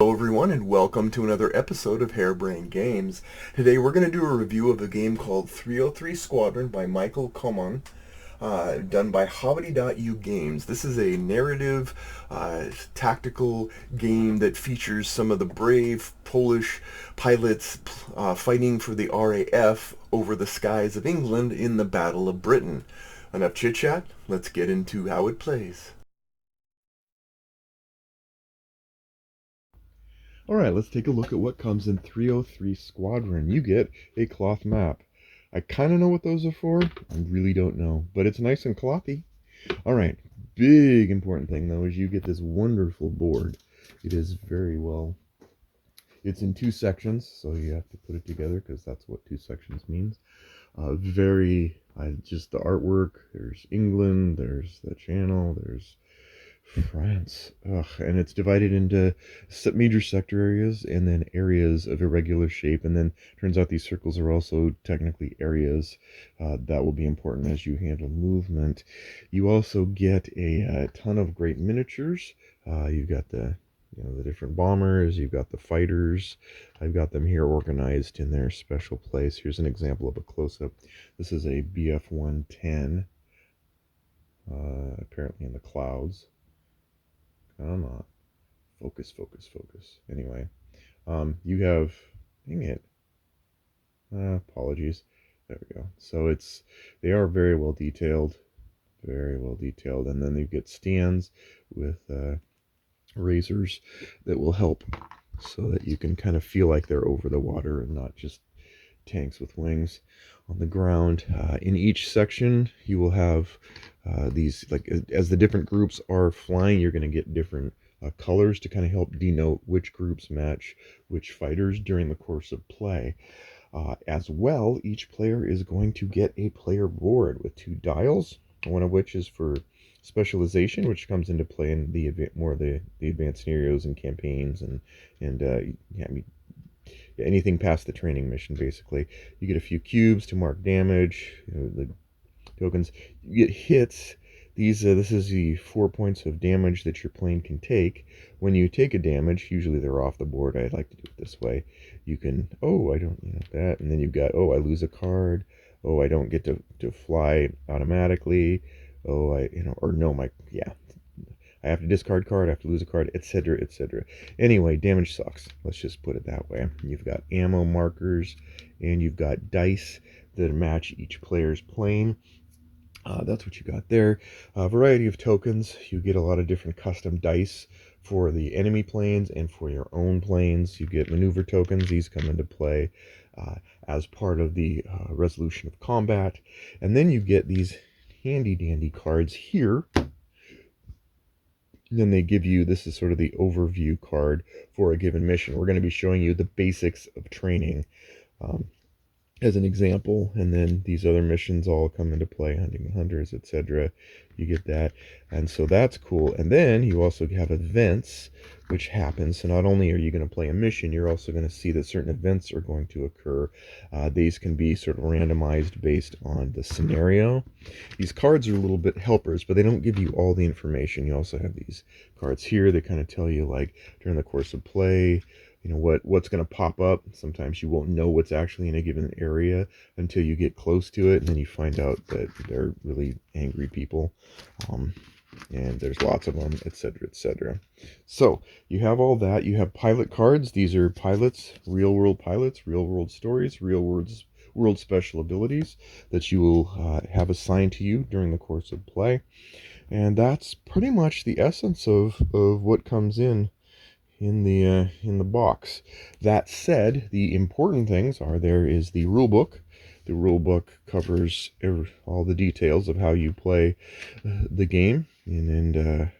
Hello everyone and welcome to another episode of Harebrained Games. Today we're going to do a review of a game called 303 Squadron by Michael Coman, done by Hobbity.u Games. This is a narrative, tactical game that features some of the brave Polish pilots fighting for the RAF over the skies of England in the Battle of Britain. Enough chit-chat, let's get into how it plays. Alright, let's take a look at what comes in 303 Squadron. You get a cloth map. I kind of know what those are for. I really don't know, but it's nice and clothy. Alright, big important thing though is you get this wonderful board. It is very well... It's in two sections, so you have to put it together because that's what two sections means. Just the artwork. There's England, there's the channel, there's France. Ugh. And it's divided into major sector areas and then areas of irregular shape. And then turns out these circles are also technically areas that will be important as you handle movement. You also get a ton of great miniatures. You've got the different bombers, you've got the fighters. I've got them here organized in their special place. Here's an example of a close-up. This is a BF-110, apparently in the clouds. Come on. Focus, focus, focus. Anyway, you have, dang it. Apologies. There we go. So they are very well detailed. Very well detailed. And then you get stands with razors that will help so that you can kind of feel like they're over the water and not just tanks with wings on the ground. In each section you will have these, like, as the different groups are flying, you're going to get different colors to kind of help denote which groups match which fighters during the course of play. As well, each player is going to get a player board with two dials, one of which is for specialization, which comes into play in the advanced scenarios and campaigns and anything past the training mission. Basically, you get a few cubes to mark damage, the tokens. You get hits. This is the 4 points of damage that your plane can take. When you take a damage, usually they're off the board. I like to do it this way. You can, I don't, that, and then you've got, I lose a card. I don't get to fly automatically. I have to discard card, I have to lose a card, etc., etc. Anyway, damage sucks. Let's just put it that way. You've got ammo markers, and you've got dice that match each player's plane. That's what you got there. A variety of tokens. You get a lot of different custom dice for the enemy planes and for your own planes. You get maneuver tokens. These come into play as part of the resolution of combat. And then you get these handy dandy cards here. Then they give you, this is sort of the overview card for a given mission. We're going to be showing you the basics of training as an example, and then these other missions all come into play, hunting hunters, etc. You get that, and so that's cool. And then you also have events which happen. So not only are you going to play a mission, you're also going to see that certain events are going to occur. These can be sort of randomized based on the scenario. These cards are a little bit helpers, but they don't give you all the information. You also have these cards here that kind of tell you, like, during the course of play, what's going to pop up. Sometimes you won't know what's actually in a given area until you get close to it, and then you find out that they're really angry people, and there's lots of them, etc., etc. So you have all that. You have pilot cards. These are pilots, real world stories, real world special abilities that you will have assigned to you during the course of play. And that's pretty much the essence of what comes in the box. That said, the important things are, there is the rule book. The rule book covers all the details of how you play the game and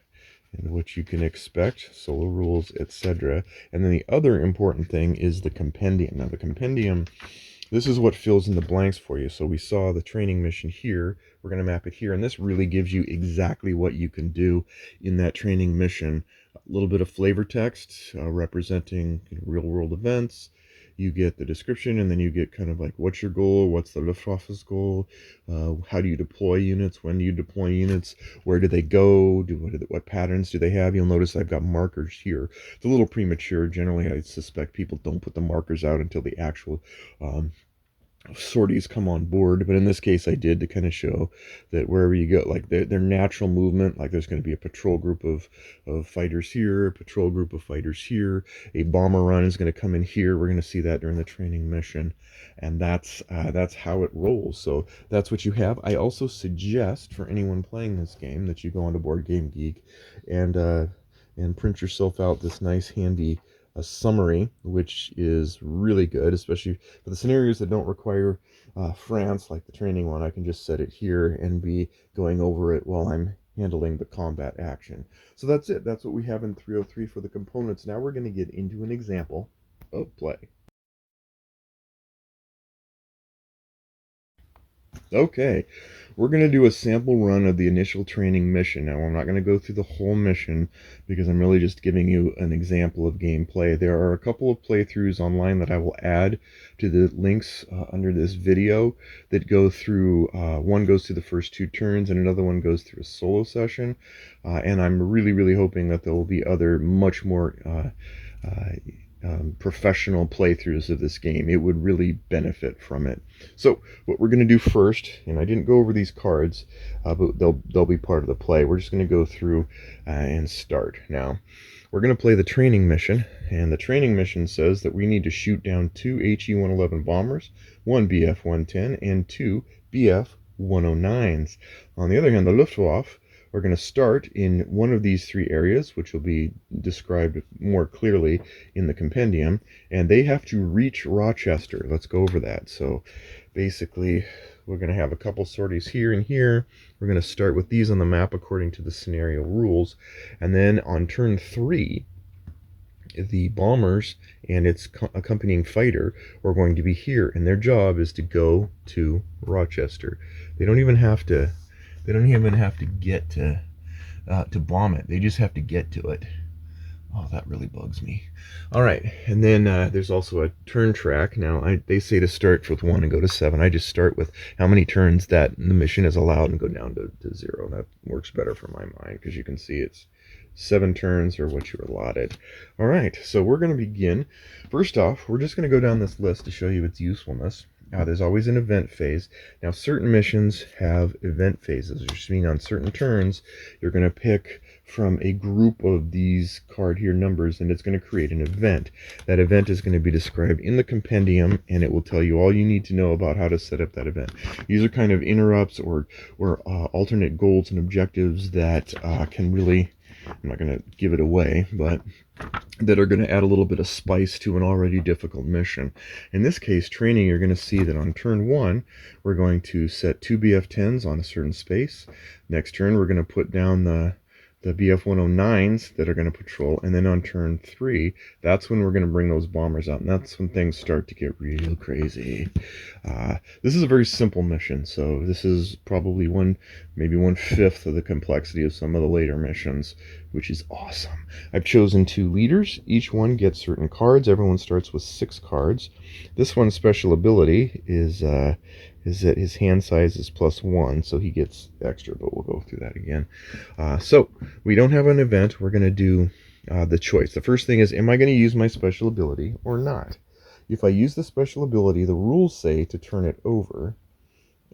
what you can expect, solo rules, etc. And then the other important thing is the compendium. Now the compendium, this is what fills in the blanks for you. So we saw the training mission here. We're going to map it here, and this really gives you exactly what you can do in that training mission. A little bit of flavor text representing real world events. you get the description, and then you get kind of like what's your goal, what's the Luftwaffe's goal, how do you deploy units, when do you deploy units, where do they go, what patterns do they have. You'll notice I've got markers here. It's a little premature. Generally, I suspect people don't put the markers out until the actual sorties come on board, but in this case I did, to kind of show that wherever you go, like their natural movement, like there's going to be a patrol group of fighters here, a patrol group of fighters here, a bomber run is going to come in here. We're going to see that during the training mission, and that's how it rolls. So that's what you have. I also suggest for anyone playing this game that you go onto Board Game Geek and print yourself out this nice handy a summary, which is really good, especially for the scenarios that don't require France, like the training one. I can just set it here and be going over it while I'm handling the combat action. So that's it. That's what we have in 303 for the components. Now we're going to get into an example of play. Okay, we're going to do a sample run of the initial training mission. Now, I'm not going to go through the whole mission because I'm really just giving you an example of gameplay. There are a couple of playthroughs online that I will add to the links under this video that go through, one goes through the first 2 turns and another one goes through a solo session. And I'm really hoping that there will be other much more professional playthroughs of this game. It would really benefit from it. So what we're going to do first, and I didn't go over these cards, but they'll be part of the play. We're just going to go through and start. Now, we're going to play the training mission, and the training mission says that we need to shoot down 2 HE-111 bombers, 1 Bf-110, and 2 Bf-109s. On the other hand, the Luftwaffe, we're going to start in one of these 3 areas, which will be described more clearly in the compendium, and they have to reach Rochester. Let's go over that. So basically, we're going to have a couple sorties here and here. We're going to start with these on the map according to the scenario rules, and then on turn 3, the bombers and its accompanying fighter are going to be here, and their job is to go to Rochester. They don't even have to get to bomb it. They just have to get to it. Oh, that really bugs me. All right, and then there's also a turn track. Now, they say to start with 1 and go to 7. I just start with how many turns that the mission is allowed and go down to 0. That works better for my mind because you can see it's 7 turns or what you're allotted. All right, so we're going to begin. First off, we're just going to go down this list to show you its usefulness. There's always an event phase. Now, certain missions have event phases, which means on certain turns, you're going to pick from a group of these card here numbers, and it's going to create an event. That event is going to be described in the compendium, and it will tell you all you need to know about how to set up that event. These are kind of interrupts or alternate goals and objectives that can really, I'm not going to give it away, but that are going to add a little bit of spice to an already difficult mission. In this case, training, you're going to see that on turn 1, we're going to set 2 BF-10s on a certain space. Next turn, we're going to put down the Bf-109s that are going to patrol, and then on turn 3, that's when we're going to bring those bombers out, and that's when things start to get real crazy. This is a very simple mission, so this is probably maybe 1/5 of the complexity of some of the later missions, which is awesome. I've chosen 2 leaders. Each one gets certain cards. Everyone starts with 6 cards. This one's special ability is that his hand size is +1, so he gets extra, but we'll go through that again. So we don't have an event. We're going to do the choice. The first thing is, am I going to use my special ability or not? If I use the special ability, the rules say to turn it over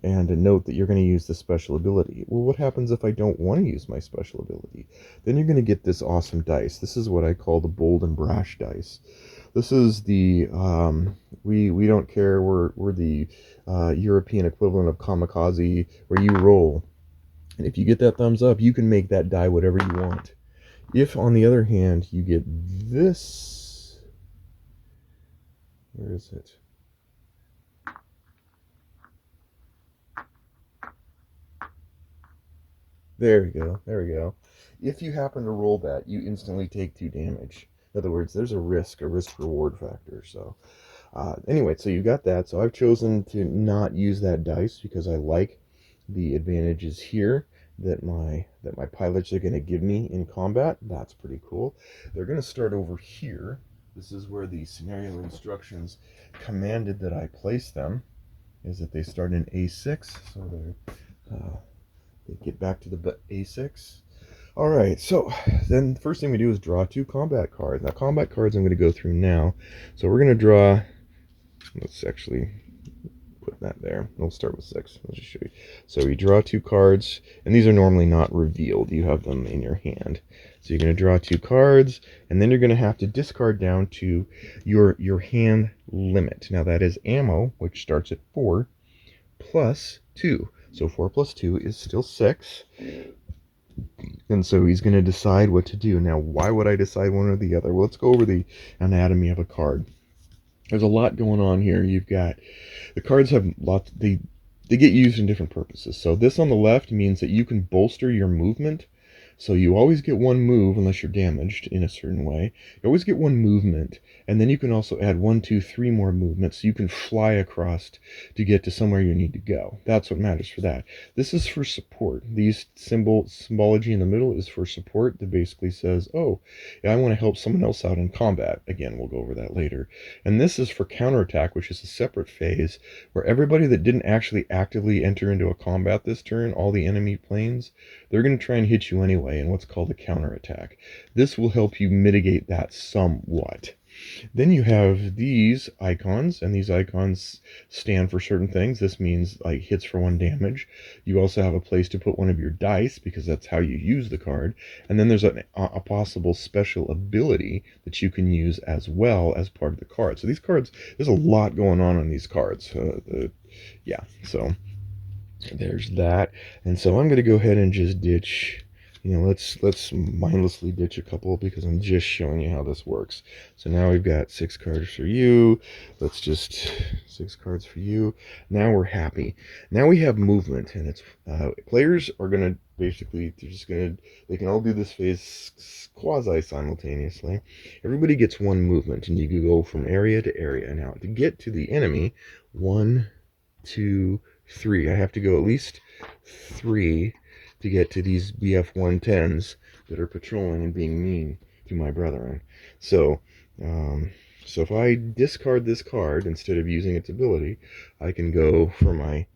and to note that you're going to use the special ability. Well, what happens if I don't want to use my special ability? Then you're going to get this awesome dice. This is what I call the bold and brash dice. This is the we don't care. We're the European equivalent of kamikaze, where you roll, and if you get that thumbs up, you can make that die whatever you want. If, on the other hand, you get this, where is it? There we go. There we go. If you happen to roll that, you instantly take 2 damage. In other words, there's a risk-reward factor. So anyway, so you got that. So I've chosen to not use that dice because I like the advantages here that my pilots are going to give me in combat. That's pretty cool. They're going to start over here. This is where the scenario instructions commanded that I place them, is that they start in A6, so they get back to the A6. All right, so then the first thing we do is draw 2 combat cards. Now, combat cards I'm going to go through now. So we're going to draw, let's actually put that there. We'll start with 6. I'll just show you. So we draw 2 cards, and these are normally not revealed. You have them in your hand. So you're going to draw 2 cards, and then you're going to have to discard down to your hand limit. Now that is ammo, which starts at 4, plus 2. So 4 plus 2 is still 6. And so he's going to decide what to do. Now, why would I decide one or the other? Well, let's go over the anatomy of a card. There's a lot going on here. You've got the cards have lots. They get used in different purposes. So this on the left means that you can bolster your movement. So you always get 1 move unless you're damaged in a certain way. You always get 1 movement, and then you can also add 1, 2, 3 more movements. So you can fly across to get to somewhere you need to go. That's what matters for that. This is for support. These symbology in the middle is for support that basically says, oh, yeah, I want to help someone else out in combat. Again, we'll go over that later. And this is for counterattack, which is a separate phase where everybody that didn't actually actively enter into a combat this turn, all the enemy planes, they're going to try and hit you anyway in what's called a counterattack. This will help you mitigate that somewhat. Then you have these icons, and these icons stand for certain things. This means like hits for 1 damage. You also have a place to put one of your dice, because that's how you use the card. And then there's a possible special ability that you can use as well as part of the card. So these cards, there's a lot going on these cards. Yeah, so there's that. And so I'm going to go ahead and just ditch, let's mindlessly ditch a couple, because I'm just showing you how this works. So now we've got 6 cards for you. Let's just 6 cards for you. Now we're happy. Now we have movement, and it's players are going to basically, they can all do this phase quasi simultaneously. Everybody gets 1 movement, and you can go from area to area. Now to get to the enemy, 1, 2, 3. I have to go at least 3 to get to these BF-110s that are patrolling and being mean to my brethren. So if I discard this card instead of using its ability, I can go for my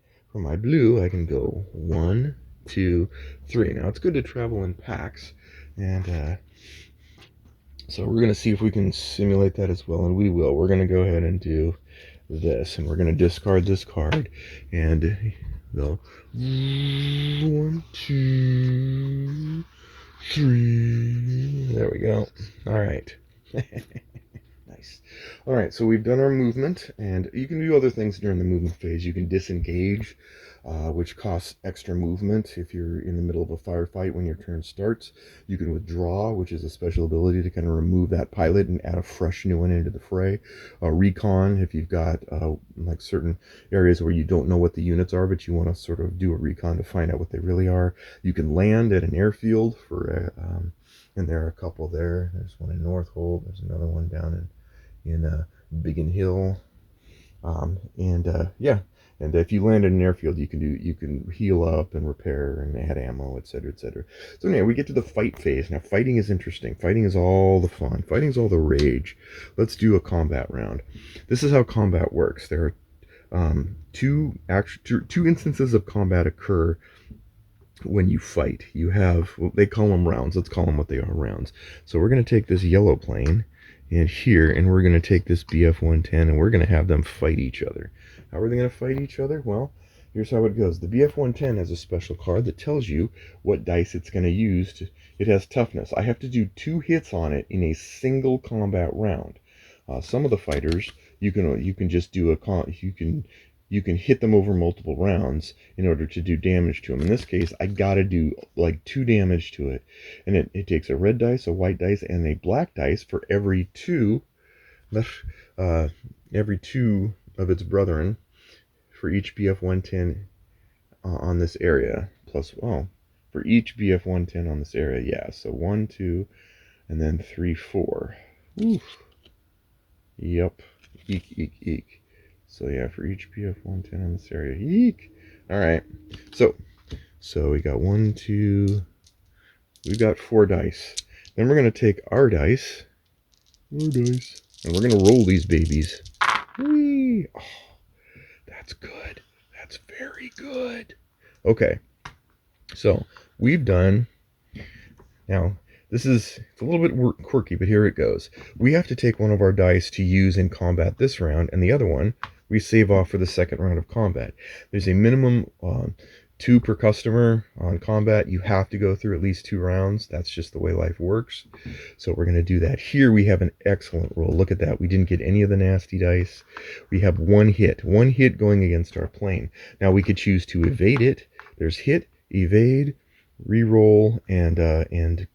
blue. I can go 1, 2, 3. Now it's good to travel in packs, and so we're going to see if we can simulate that as well, and we will. We're going to go ahead and do this, and we're going to discard this card, and go 1, 2, 3. There we go. All right. Nice. All right, so we've done our movement, and you can do other things during the movement phase. You can disengage, which costs extra movement if you're in the middle of a firefight when your turn starts. You can withdraw, which is a special ability to kind of remove that pilot and add a fresh new one into the fray. Recon, if you've got like certain areas where you don't know what the units are, but you want to sort of do a recon to find out what they really are. You can land at an airfield for, and there are a couple there. There's one in Northold. There's another one down in Biggin Hill. Yeah. And if you land at an airfield, you can heal up and repair and add ammo, etc., etc. So anyway, we get to the fight phase. Now, fighting is interesting. Fighting is all the fun. Fighting is all the rage. Let's do a combat round. This is how combat works. There are two instances of combat occur when you fight. You have, well, they call them rounds. Let's call them what they are, rounds. So we're going to take this yellow plane and here, and we're going to take this BF-110, and we're going to have them fight each other. How are they going to fight each other? Well, here's how it goes. The BF-110 has a special card that tells you what dice it's going to use. It has toughness. I have to do 2 hits on it in a single combat round. Some of the fighters, you can just do you can hit them over multiple rounds in order to do damage to them. In this case, I gotta do like 2 damage to it. And it takes a red dice, a white dice, and a black dice for every 2 of its brethren for each BF-110 on this area. Plus, well, for each BF-110 on this area, yeah. So 1, 2, and then 3, 4. Oof. Yep. Eek, eek, eek. So yeah, for each BF-110 on this area. Eek! Alright. So we got 1, 2, we've got 4 dice. Then we're going to take our dice. More dice. And we're going to roll these babies. Whee! Oh, that's good. That's very good. Okay. So we've done... Now, this is it's a little bit quirky, but here it goes. We have to take one of our dice to use in combat this round, and the other one we save off for the second round of combat. There's a minimum 2 per customer on combat. You have to go through at least 2 rounds. That's just the way life works. So we're going to do that. Here we have an excellent roll. Look at that. We didn't get any of the nasty dice. We have one hit going against our plane. Now we could choose to evade it. There's hit, evade, reroll, and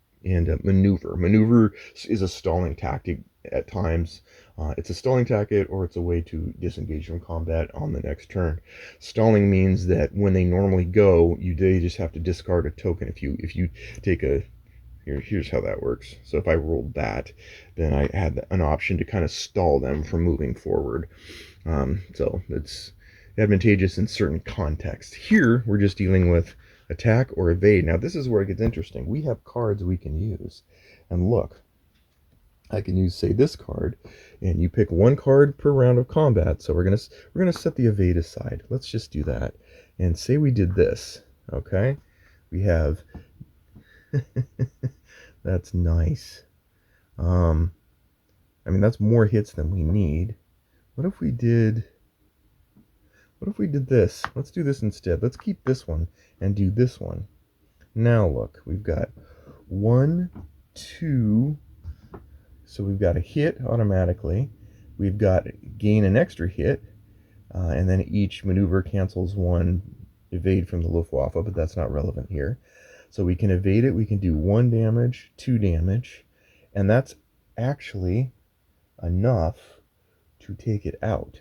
maneuver. Maneuver is a stalling tactic at times. It's a stalling tactic, or it's a way to disengage from combat on the next turn. Stalling means that when they normally go, they just have to discard a token. If you take a here's how that works. So if I rolled that, then I had an option to kind of stall them from moving forward. So it's advantageous in certain contexts. Here we're just dealing with attack or evade. Now this is where it gets interesting. We have cards we can use, and look, I can use, say, this card, and you pick 1 card per round of combat. So we're gonna set the evade aside. Let's just do that, and say we did this. Okay, we have that's nice. I mean, that's more hits than we need. What if we did this? Let's do this instead. Let's keep this one and do this one. Now look, we've got 1, 2. So we've got a hit automatically. We've got gain an extra hit, and then each maneuver cancels 1 evade from the Luftwaffe, but that's not relevant here. So we can evade it. We can do 1 damage, 2 damage, and that's actually enough to take it out.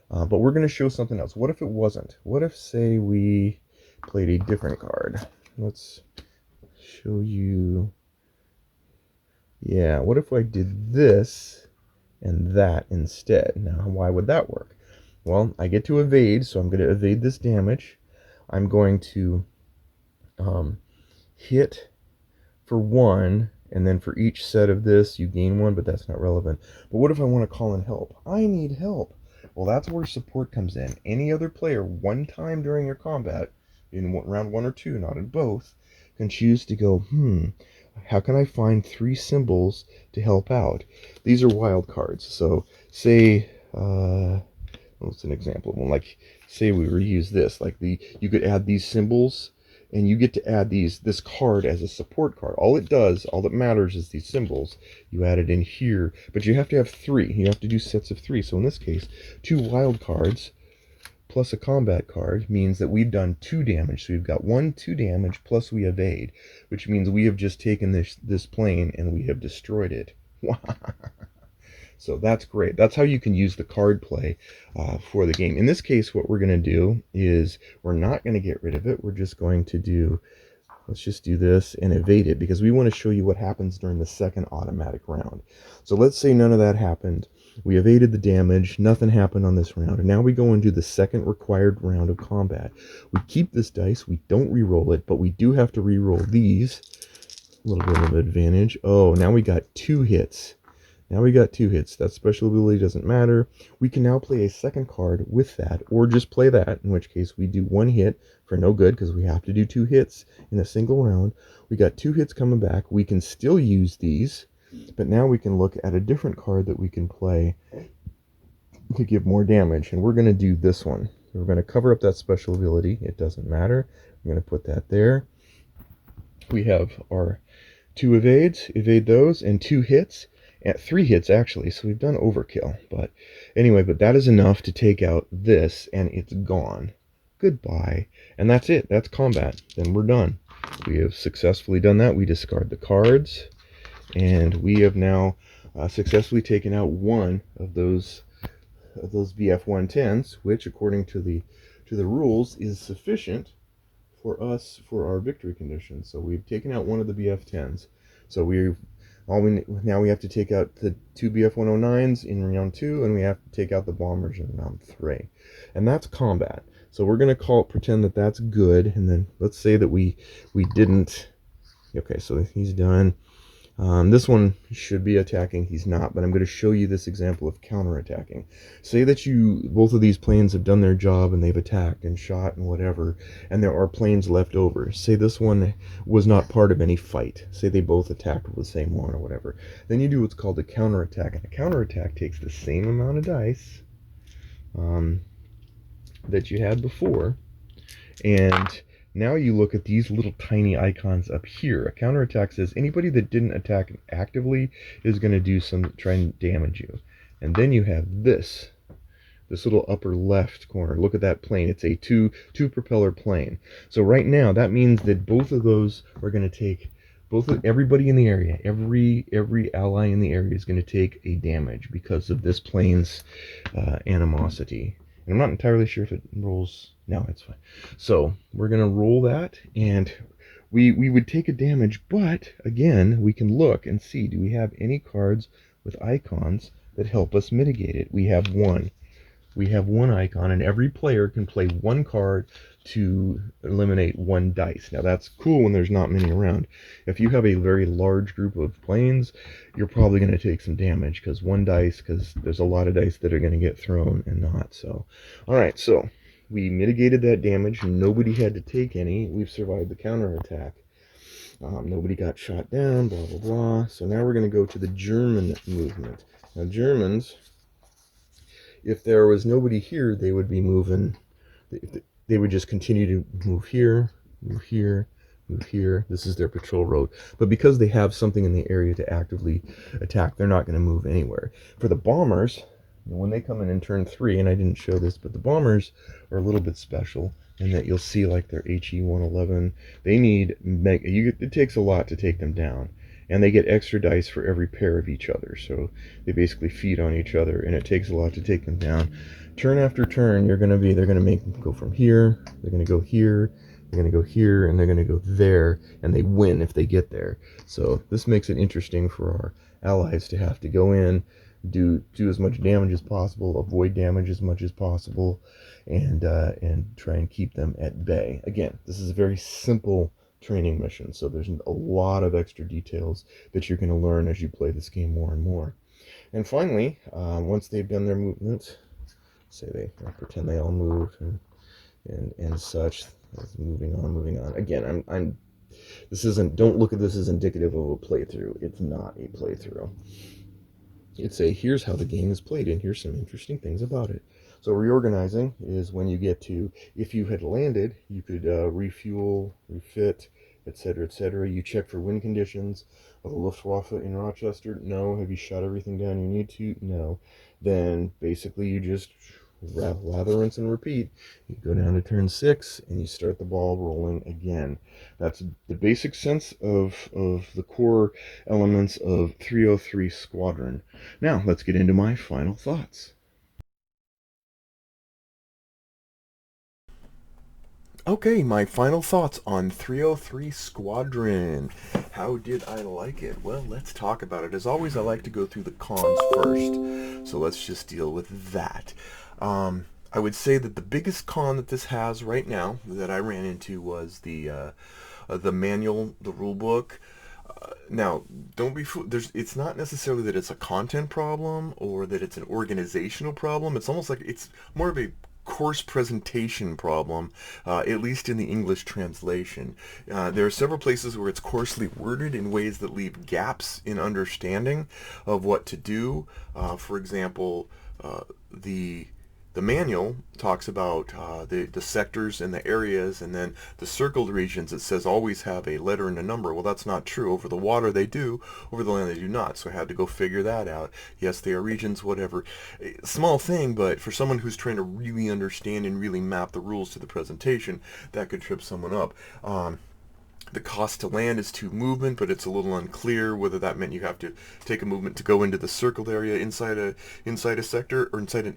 But we're going to show something else. What if it wasn't? What if, say, we played a different card? Let's show you. Yeah, what if I did this and that instead? Now, why would that work? Well, I get to evade, so I'm going to evade this damage. I'm going to hit for 1, and then for each set of this, you gain 1, but that's not relevant. But what if I want to call in help? I need help. Well, that's where support comes in. Any other player, one time during your combat, in round 1 or 2, not in both, can choose to go, how can I find 3 symbols to help out? These are wild cards. So say, what's an example of one? Like, say we reuse this. Like you could add these symbols, and you get to add this card as a support card. All that matters is these symbols. You add it in here, but you have to have 3. You have to do sets of 3. So in this case, 2 wild cards plus a combat card means that we've done 2 damage. So we've got 1, 2 damage, plus we evade, which means we have just taken this plane and we have destroyed it. So that's great. That's how you can use the card play for the game. In this case, what we're going to do is we're not going to get rid of it. We're just going to do, let's just do this and evade it, because we want to show you what happens during the second automatic round. So let's say none of that happened. We evaded the damage, nothing happened on this round, and now we go and do the second required round of combat. We keep this dice, we don't re-roll it, but we do have to re-roll these. A little bit of advantage. Oh, now we got 2 hits. That special ability doesn't matter. We can now play a second card with that, or just play that, in which case we do 1 hit for no good, because we have to do 2 hits in a single round. We got 2 hits coming back. We can still use these, but now we can look at a different card that we can play to give more damage, and we're going to do this one. We're going to cover up that special ability. It doesn't matter. I'm going to put that there. We have our 2 evades, evade those, and 2 hits. At 3 hits, actually, so we've done overkill. But anyway, that is enough to take out this, and it's gone. Goodbye. And that's it. That's combat. Then we're done. We have successfully done that. We discard the cards, and we have now successfully taken out 1 of those BF-110s, which, according to the rules, is sufficient for our victory condition. So we've taken out 1 of the BF-10s. So now we have to take out the 2 BF-109s in round 2, and we have to take out the bombers in round 3. And that's combat. So we're going to pretend that that's good, and then let's say that we didn't. Okay, so he's done. This one should be attacking. He's not, but I'm going to show you this example of counterattacking. Say that both of these planes have done their job and they've attacked and shot and whatever, and there are planes left over. Say this one was not part of any fight. Say they both attacked with the same one or whatever. Then you do what's called a counterattack, and a counterattack takes the same amount of dice that you had before, and now you look at these little tiny icons up here. A counterattack says anybody that didn't attack actively is going to try and damage you. And then you have this little upper left corner. Look at that plane. It's a two propeller plane. So right now that means that both of those are going to take everybody in the area, every ally in the area is going to take a damage because of this plane's animosity. And I'm not entirely sure if it rolls. No, it's fine. So we're going to roll that, and we would take a damage, but again, we can look and see, do we have any cards with icons that help us mitigate it? We have one. We have one icon, and every player can play one card to eliminate one dice. Now that's cool when there's not many around. If you have a very large group of planes, you're probably going to take some damage because there's a lot of dice that are going to get thrown and not. So, all right, so we mitigated that damage. Nobody had to take any. We've survived the counterattack. Nobody got shot down, blah, blah, blah. So now we're going to go to the German movement. Now, Germans, if there was nobody here, they would be moving. They would just continue to move here, move here, move here. This is their patrol road. But because they have something in the area to actively attack, they're not going to move anywhere. For the bombers, when they come in turn 3, and I didn't show this, but the bombers are a little bit special in that you'll see like their HE-111. It takes a lot to take them down. And they get extra dice for every pair of each other. So they basically feed on each other, and it takes a lot to take them down. Turn after turn, they're going to make them go from here, they're going to go here, they're going to go here, and they're going to go there, and they win if they get there. So this makes it interesting for our allies to have to go in, do as much damage as possible, avoid damage as much as possible, and try and keep them at bay. Again, this is a very simple training mission, so there's a lot of extra details that you're going to learn as you play this game more and more. And finally, once they've done their movements, pretend they all moved and such. Moving on. Again, don't look at this as indicative of a playthrough. It's not a playthrough. It's here's how the game is played, and here's some interesting things about it. So reorganizing is when you get to, if you had landed, you could refuel, refit, etc., etc. You check for wind conditions. The Luftwaffe in Rochester? No. Have you shot everything down you need to? No. Then basically you just lather, rinse, and repeat. You go down to turn 6 and you start the ball rolling again. That's the basic sense of the core elements of 303 Squadron. Now let's get into my final thoughts. Okay, my final thoughts on 303 Squadron. How did I like it? Well, let's talk about it. As always, I like to go through the cons first. So let's just deal with that. I would say that the biggest con that this has right now that I ran into was the manual, the rule book. Now, don't be fooled. It's not necessarily that it's a content problem or that it's an organizational problem. It's almost like it's more of a course presentation problem, at least in the English translation. There are several places where it's coarsely worded in ways that leave gaps in understanding of what to do. For example, the manual talks about the sectors and the areas, and then the circled regions, it says always have a letter and a number. Well, that's not true. Over the water they do, over the land they do not. So I had to go figure that out. Yes, they are regions, whatever. Small thing, but for someone who's trying to really understand and really map the rules to the presentation, that could trip someone up. The cost to land is 2 movement, but it's a little unclear whether that meant you have to take a movement to go into the circled area inside a sector or inside an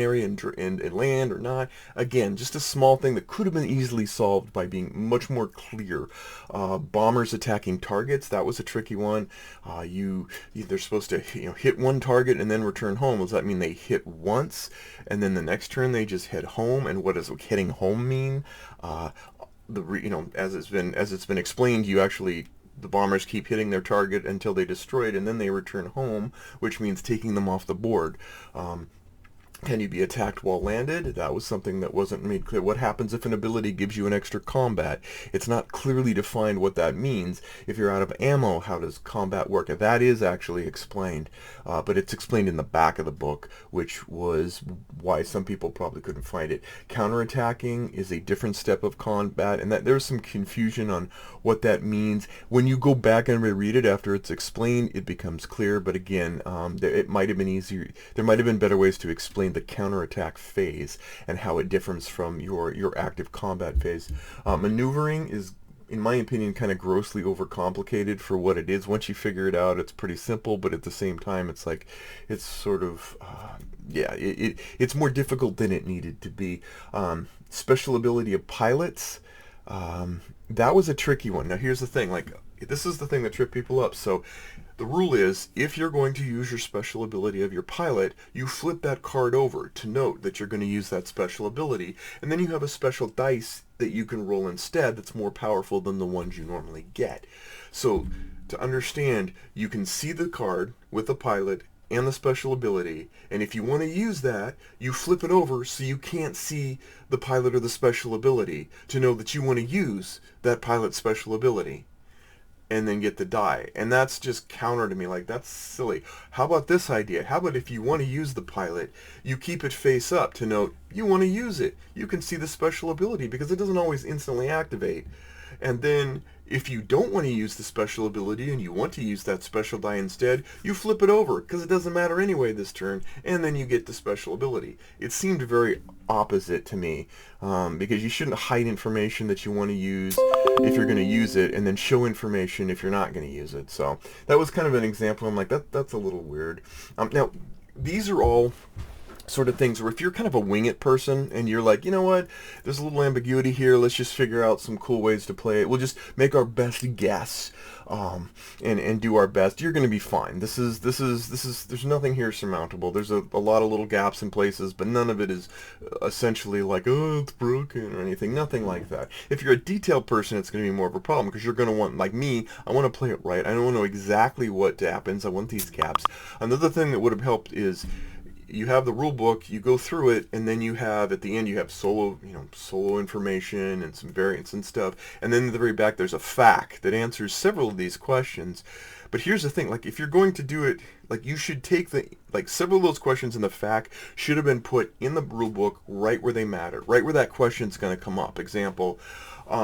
area and land or not. Again, just a small thing that could have been easily solved by being much more clear. Bombers attacking targets, that was a tricky one. They're supposed to hit one target and then return home. Does that mean they hit once and then the next turn they just head home? And what does hitting home mean? As it's been explained, you actually the bombers keep hitting their target until they destroy it, and then they return home, which means taking them off the board. Can you be attacked while landed? That was something that wasn't made clear. What happens if an ability gives you an extra combat? It's not clearly defined what that means. If you're out of ammo, how does combat work? That is actually explained, but it's explained in the back of the book, which was why some people probably couldn't find it. Counterattacking is a different step of combat, and that there's some confusion on what that means. When you go back and reread it after it's explained, it becomes clear, but again, it might have been easier. There might have been better ways to explain the counterattack phase and how it differs from your active combat phase. Maneuvering is, in my opinion, kind of grossly overcomplicated for what it is. Once you figure it out, it's pretty simple, but at the same time, it's like, it's sort of, it's more difficult than it needed to be. Special ability of pilots, that was a tricky one. Now here's the thing, like, this is the thing that tripped people up. So the rule is, if you're going to use your special ability of your pilot, you flip that card over to note that you're going to use that special ability, and then you have a special dice that you can roll instead that's more powerful than the ones you normally get. So to understand, you can see the card with the pilot and the special ability, and if you want to use that, you flip it over so you can't see the pilot or the special ability to know that you want to use that pilot special ability, and then get the die. And that's just counter to me, like, that's silly. How about this idea? How about if you want to use the pilot, you keep it face up to note you want to use it. You can see the special ability because it doesn't always instantly activate. And then if you don't want to use the special ability and you want to use that special die instead, you flip it over because it doesn't matter anyway this turn, and then you get the special ability. It seemed very opposite to me, because you shouldn't hide information that you want to use if you're going to use it, and then show information if you're not going to use it. So that was kind of an example. I'm like, that's a little weird. Now, these are all sort of things where if you're kind of a wing it person and you're like, you know what, there's a little ambiguity here, let's just figure out some cool ways to play it, we'll just make our best guess, and do our best, you're going to be fine. This is there's nothing here surmountable. There's a lot of little gaps in places, but none of it is essentially like, oh, it's broken or anything. Nothing like that. If you're a detailed person, it's going to be more of a problem because you're going to want, like me, I want to play it right. I don't know exactly what happens. I want these gaps. Another thing that would have helped is you have the rule book, you go through it, and then you have, at the end, you have solo information and some variants and stuff, and then at the very back there's a FAQ that answers several of these questions. But here's the thing, like, if you're going to do it, like, you should take several of those questions in the FAQ should have been put in the rule book right where they matter, right where that question's going to come up. Example, if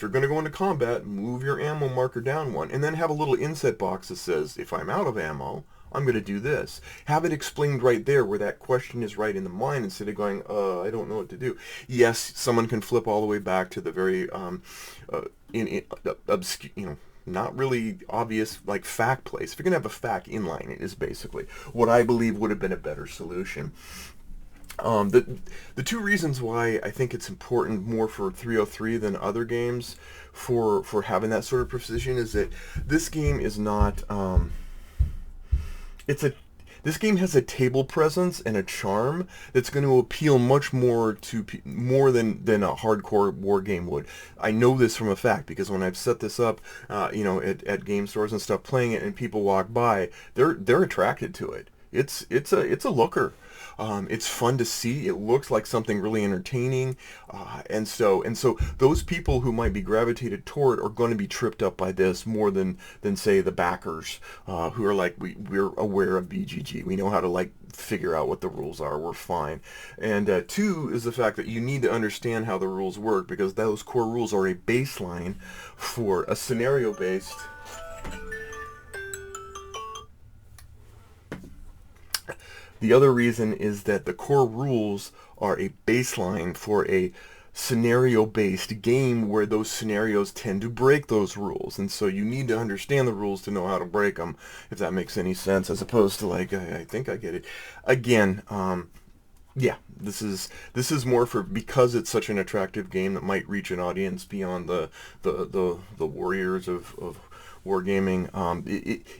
you're going to go into combat, move your ammo marker down one, and then have a little inset box that says, if I'm out of ammo, I'm going to do this. Have it explained right there where that question is right in the mind, instead of going, I don't know what to do. Yes, someone can flip all the way back to the very obscure, not really obvious, like, FAQ place. If you're going to have a FAQ inline, it is basically what I believe would have been a better solution. The two reasons why I think it's important more for 303 than other games for having that sort of precision is that this game is not... This game has a table presence and a charm that's going to appeal much more to more than a hardcore war game would. I know this from a fact because when I've set this up, at game stores and stuff, playing it, and people walk by, they're attracted to it. It's a looker. It's fun to see. It looks like something really entertaining, and so those people who might be gravitated toward are going to be tripped up by this more than say the backers, who are like, we're aware of BGG. We know how to, like, figure out what the rules are. We're fine. And two is the fact that you need to understand how the rules work, because those core rules are a baseline for a scenario-based. The other reason is that the core rules are a baseline for a scenario-based game where those scenarios tend to break those rules. And so you need to understand the rules to know how to break them, if that makes any sense, as opposed to, like, I think I get it. Again, this is more for, because it's such an attractive game that might reach an audience beyond the warriors of wargaming.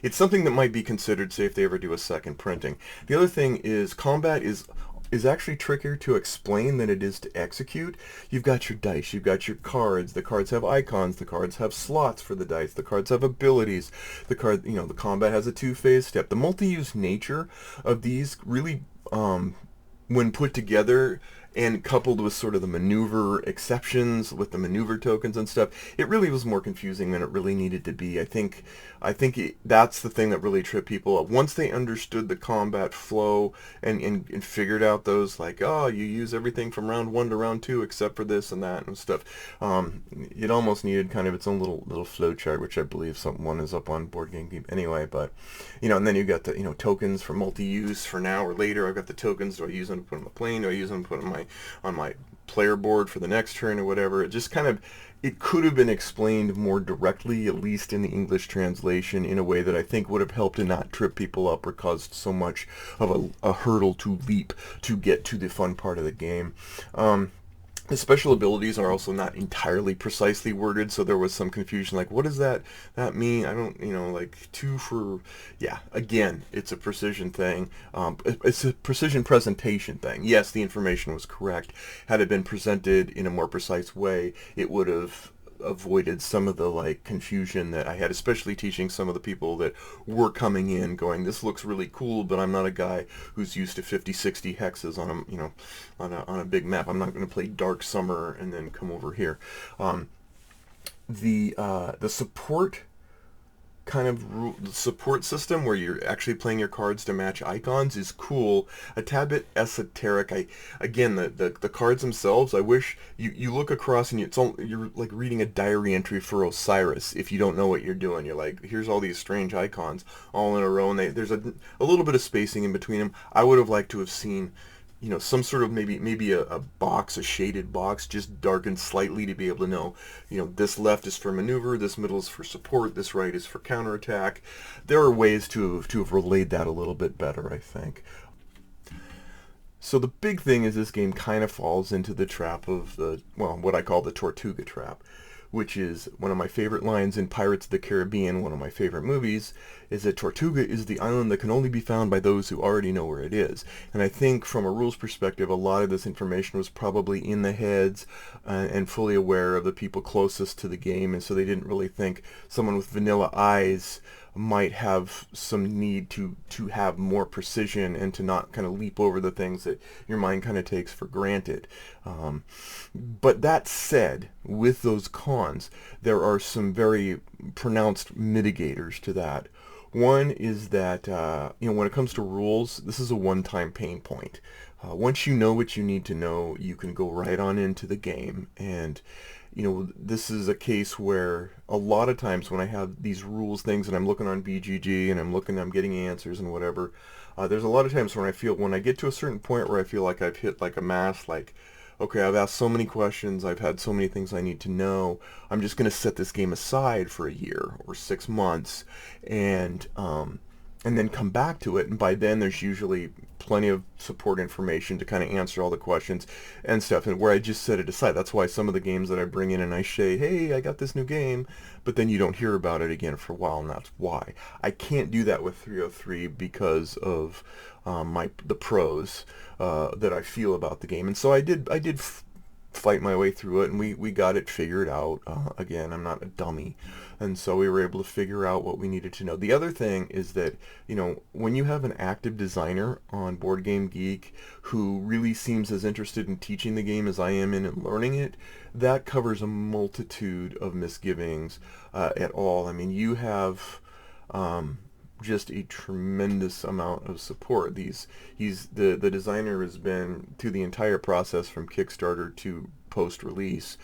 It's something that might be considered, say, if they ever do a second printing. The other thing is combat is is actually trickier to explain than it is to execute. You've got your dice, you've got your cards. The cards have icons, the cards have slots for the dice, the cards have abilities. The combat has a two-phase step. The multi-use nature of these really, when put together and coupled with sort of the maneuver exceptions with the maneuver tokens and stuff, it really was more confusing than it really needed to be. That's the thing that really tripped people up. Once they understood the combat flow and figured out those, like, oh, you use everything from round one to round two except for this and that and stuff, it almost needed kind of its own little flow chart, which I believe one is up on Board Game Geek anyway. But and then you got the tokens for multi-use for now or later. I've got the tokens. Do I use them to put on the plane? Do I use them to put on my player board for the next turn or whatever? It could have been explained more directly, at least in the English translation, in a way that I think would have helped to not trip people up or caused so much of a hurdle to leap to get to the fun part of the game. The special abilities are also not entirely precisely worded, so there was some confusion, like, what does that mean? I don't, like, two for, yeah, again, it's a precision thing. It's a precision presentation thing. Yes, the information was correct. Had it been presented in a more precise way, it would have avoided some of the confusion that I had, especially teaching some of the people that were coming in going, this looks really cool, but I'm not a guy who's used to 50, 60 hexes on a big map. I'm not going to play Dark Summer and then come over here. The support the support system where you're actually playing your cards to match icons is cool. A tad bit esoteric. The cards themselves, I wish you look across and you're like reading a diary entry for Osiris. If you don't know what you're doing, you're like, here's all these strange icons all in a row, and there's a little bit of spacing in between them. I would have liked to have seen some sort of maybe a box, a shaded box, just darkened slightly to be able to know, this left is for maneuver, this middle is for support, this right is for counterattack. There are ways to have relayed that a little bit better, I think. So the big thing is this game kind of falls into the trap of what I call the Tortuga trap, which is one of my favorite lines in Pirates of the Caribbean, one of my favorite movies, is that Tortuga is the island that can only be found by those who already know where it is. And I think from a rules perspective, a lot of this information was probably in the heads and fully aware of the people closest to the game, and so they didn't really think someone with vanilla eyes might have some need to have more precision and to not kind of leap over the things that your mind kind of takes for granted. But that said, with those cons, there are some very pronounced mitigators to that. One is that, when it comes to rules, this is a one-time pain point. Once you know what you need to know, you can go right on into the game. And, this is a case where a lot of times when I have these rules things and I'm looking on BGG and I'm getting answers and whatever, there's a lot of times when I get to a certain point where I feel like I've hit like a mass, like, okay, I've asked so many questions, I've had so many things I need to know, I'm just going to set this game aside for a year or 6 months and then come back to it. And by then there's usually plenty of support information to kind of answer all the questions and stuff, and where I just set it aside. That's why some of the games that I bring in and I say, hey, I got this new game, but then you don't hear about it again for a while, and that's why. I can't do that with 303 because of the pros that I feel about the game. And so I did fight my way through it, and we got it figured out. Again, I'm not a dummy, and so we were able to figure out what we needed to know. The other thing is that, when you have an active designer on Board Game Geek who really seems as interested in teaching the game as I am in learning it, that covers a multitude of misgivings at all. I mean, you have just a tremendous amount of support. The designer has been through the entire process from Kickstarter to post-release,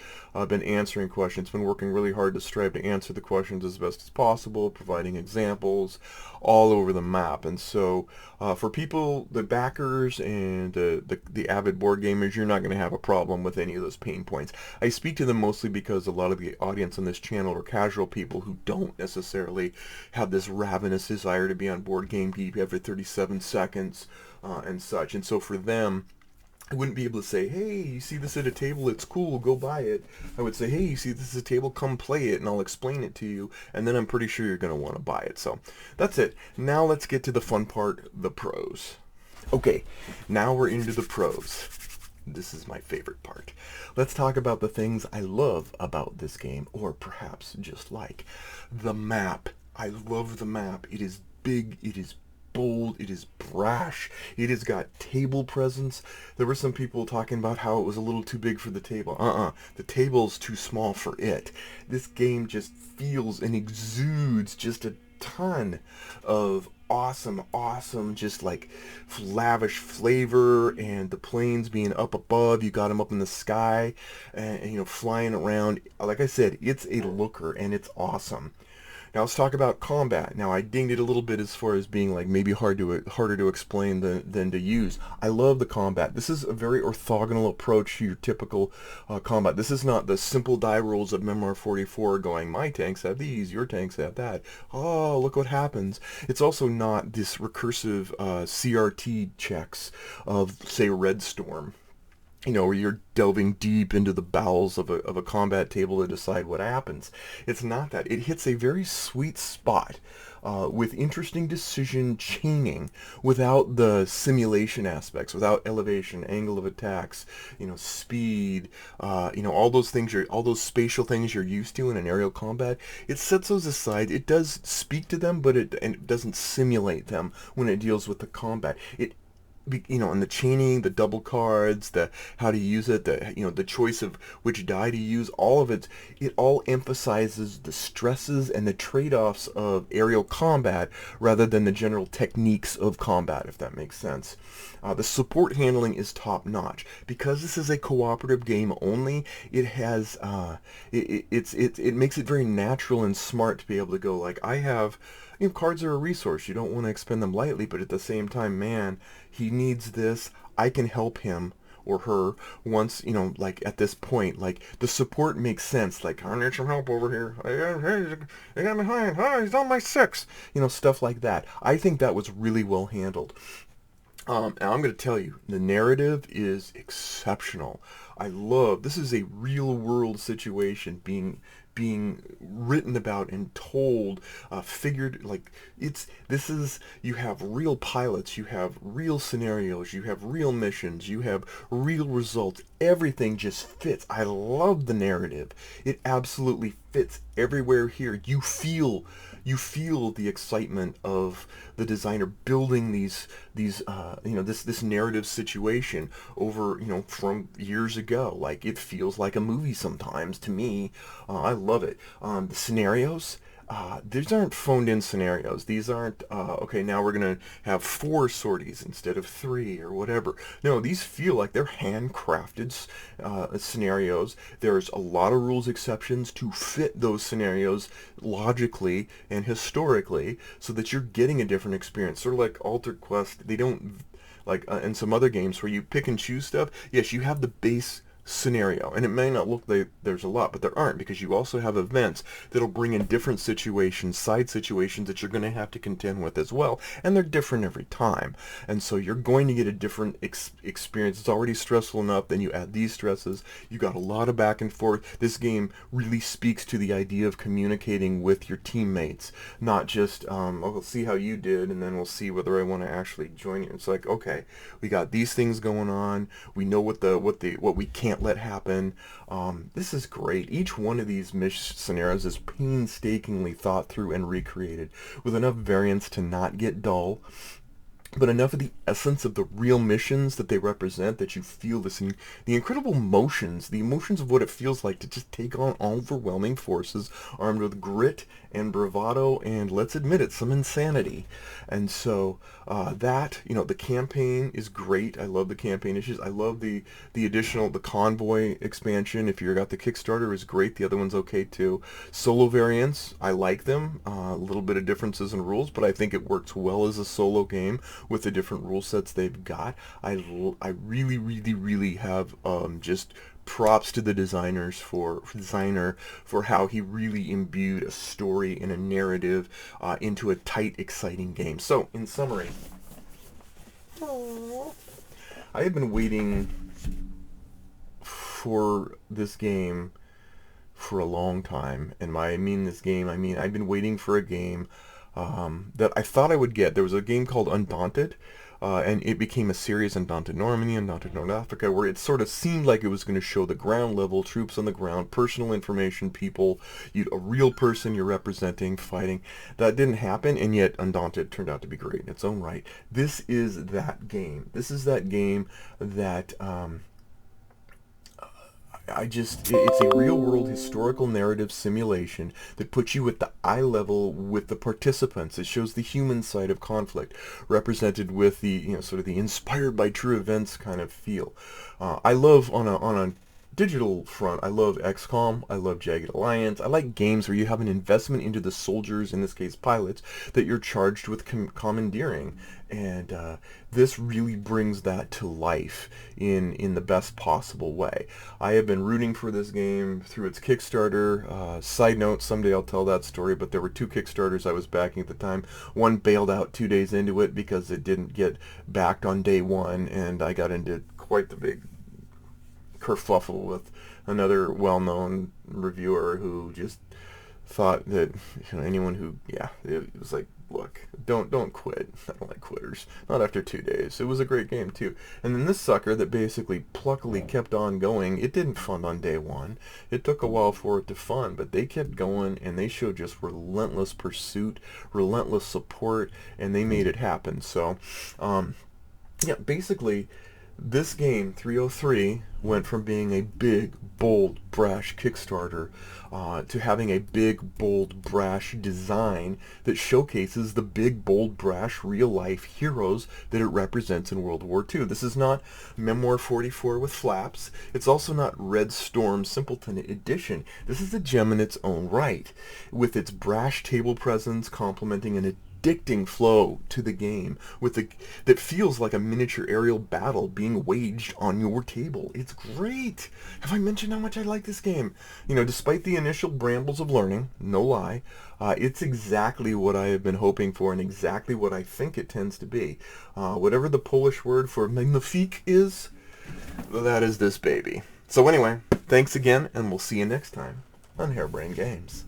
been answering questions, been working really hard to strive to answer the questions as best as possible, providing examples all over the map. And so for people, the backers and the avid board gamers, you're not going to have a problem with any of those pain points. I speak to them mostly because a lot of the audience on this channel are casual people who don't necessarily have this ravenous desire to be on Board Game Geek every 37 seconds and such. And so for them, I wouldn't be able to say, hey, you see this at a table, it's cool, go buy it. I would say, hey, you see this at a table, come play it, and I'll explain it to you, and then I'm pretty sure you're going to want to buy it. So that's it. Now let's get to the fun part, the pros. Okay, now we're into the pros. This is my favorite part. Let's talk about the things I love about this game, or perhaps just like the map. I love the map. It is big, it is bold, it is brash, it has got table presence. There were some people talking about how it was a little too big for the table. The table's too small for it. This game just feels and exudes just a ton of awesome, just like lavish flavor, and the planes being up above, you got them up in the sky, and you know, flying around. Like I said, it's a looker and it's awesome. Now let's talk about combat. Now I dinged it a little bit as far as being like maybe harder to explain than to use. I love the combat. This is a very orthogonal approach to your typical combat. This is not the simple die rolls of Memoir 44 going, my tanks have these, your tanks have that. Oh, look what happens. It's also not this recursive CRT checks of, say, Red Storm, you know, where you're delving deep into the bowels of a combat table to decide what happens. It's not that. It hits a very sweet spot with interesting decision chaining without the simulation aspects, without elevation, angle of attacks, you know, speed, you know, all those things, all those spatial things you're used to in an aerial combat. It sets those aside. It does speak to them, but it doesn't simulate them when it deals with the combat. You know, and the chaining, the double cards, the how to use it, the, you know, the choice of which die to use, all of it all emphasizes the stresses and the trade-offs of aerial combat rather than the general techniques of combat, if that makes sense. The support handling is top notch because this is a cooperative game only. It has it makes it very natural and smart to be able to go like, I have, you know, cards are a resource. You don't want to expend them lightly, but at the same time, man, he needs this. I can help him or her once, you know, like at this point, like the support makes sense. Like, I need some help over here. I got behind. Oh, he's on my 6. You know, stuff like that. I think that was really well handled. And I'm going to tell you, the narrative is exceptional. I love, this is a real world situation being written about and told, figured, like, this is, you have real pilots, you have real scenarios, you have real missions, you have real results. Everything just fits. I love the narrative. It absolutely fits everywhere here. You feel the excitement of the designer building these you know, this narrative situation over, you know, from years ago. Like, it feels like a movie sometimes to me. I love it. The scenarios, these aren't phoned in scenarios. These aren't, okay, now we're going to have 4 sorties instead of 3 or whatever. No, these feel like they're handcrafted scenarios. There's a lot of rules exceptions to fit those scenarios logically and historically so that you're getting a different experience. Sort of like Altered Quest, they don't, like in some other games where you pick and choose stuff. Yes, you have the base scenario, and it may not look like there's a lot, but there aren't, because you also have events that'll bring in different situations, side situations that you're going to have to contend with as well, and they're different every time, and so you're going to get a different experience. It's already stressful enough, then you add these stresses. You got a lot of back and forth. This game really speaks to the idea of communicating with your teammates, not just we'll see how you did and then we'll see whether I want to actually join you. It's like, okay, we got these things going on, we know what we can't let happen. This is great. Each one of these mission scenarios is painstakingly thought through and recreated with enough variance to not get dull, but enough of the essence of the real missions that they represent that you feel this, the incredible emotions, the emotions of what it feels like to just take on overwhelming forces armed with grit and bravado and, let's admit it, some insanity. And so that, you know, the campaign is great. I love the campaign issues. I love the additional, the convoy expansion. If you got the Kickstarter, is great. The other one's okay too. Solo variants, I like them. A little bit of differences in rules, but I think it works well as a solo game with the different rule sets they've got. I really have just props to the designer for how he really imbued a story and a narrative into a tight, exciting game. So, in summary, I have been waiting for this game for a long time, and I mean I've been waiting for a game that I thought I would get. There was a game called Undaunted, and it became a series, Undaunted Normandy, Undaunted North Africa, where it sort of seemed like it was going to show the ground level, troops on the ground, personal information, people, a real person you're representing, fighting. That didn't happen, and yet Undaunted turned out to be great in its own right. This is that game. This is that game that it's a real world historical narrative simulation that puts you at the eye level with the participants. It shows the human side of conflict represented with the, sort of the inspired by true events kind of feel. I love on a digital front, I love XCOM, I love Jagged Alliance. I like games where you have an investment into the soldiers, in this case pilots, that you're charged with commandeering. And this really brings that to life in the best possible way. I have been rooting for this game through its Kickstarter. Side note, someday I'll tell that story, but there were 2 Kickstarters I was backing at the time. One bailed out 2 days into it because it didn't get backed on day 1, and I got into quite the big kerfuffle with another well-known reviewer who just thought that anyone who it was like, look, don't quit. I don't like quitters. Not after 2 days. It was a great game too. And then this sucker that basically pluckily kept on going, it didn't fund on day 1. It took a while for it to fund, but they kept going and they showed just relentless pursuit, relentless support, and they made it happen. So basically this game, 303, went from being a big, bold, brash Kickstarter to having a big, bold, brash design that showcases the big, bold, brash, real-life heroes that it represents in World War II. This is not Memoir 44 with flaps. It's also not Red Storm Simpleton Edition. This is a gem in its own right, with its brash table presence complementing an addicting flow to the game that feels like a miniature aerial battle being waged on your table. It's great. Have I mentioned how much I like this game? Despite the initial brambles of learning, no lie, it's exactly what I have been hoping for and exactly what I think it tends to be. Whatever the Polish word for magnifique is, that is this baby. So anyway, thanks again, and we'll see you next time on Harebrained Games.